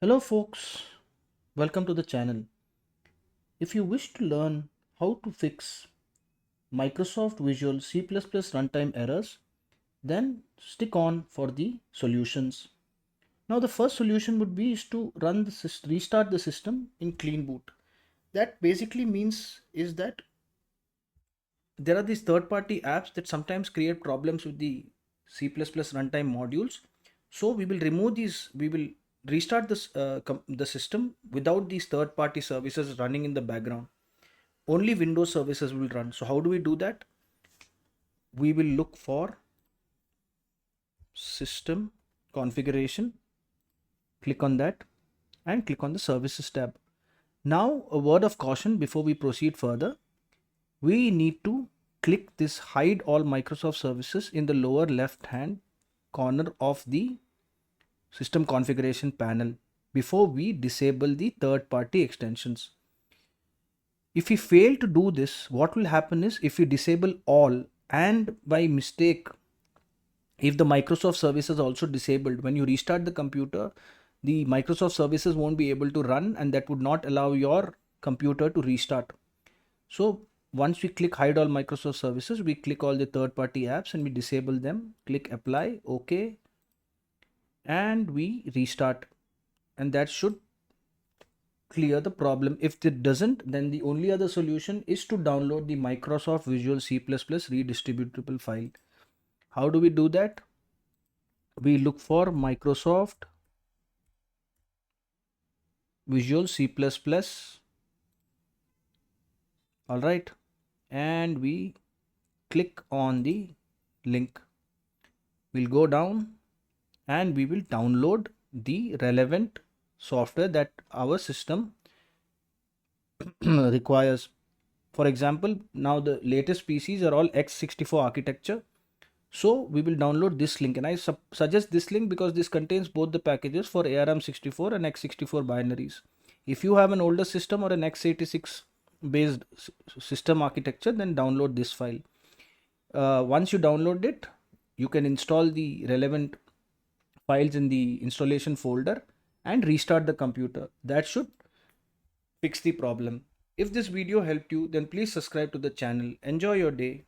Hello folks, welcome to the channel. If you wish to learn how to fix Microsoft Visual C++ runtime errors, then stick on for the solutions. Now the first solution would be is to restart the system in clean boot. That basically means is that there are these third-party apps that sometimes create problems with the C++ runtime modules. So we will remove these. We will restart the system without these third-party services running in the background. Only Windows services will run. So how do we do that? We will look for system configuration, click on that, and click on the services tab. Now, a word of caution before we proceed further. We need to click this hide all Microsoft services in the lower left hand corner of the system configuration panel before we disable the third party extensions. If we fail to do this, what will happen is if we disable all and by mistake, if the Microsoft service is also disabled, when you restart the computer, the Microsoft services won't be able to run and that would not allow your computer to restart. So once we click hide all Microsoft services, we click all the third party apps and we disable them, click apply, OK, and we restart. And that should clear the problem. If it doesn't, then the only other solution is to download the Microsoft Visual C++ redistributable file. How do we do that? We look for Microsoft Visual C++. All right. And we click on the link. We'll go down and we will download the relevant software that our system requires. For example, now the latest PCs are all x64 architecture. So we will download this link, and I suggest this link because this contains both the packages for ARM64 and x64 binaries. If you have an older system or an x86 based system architecture, then download this file. Once you download it, you can install the relevant files in the installation folder and restart the computer. That should fix the problem. If this video helped you, then please subscribe to the channel. Enjoy your day.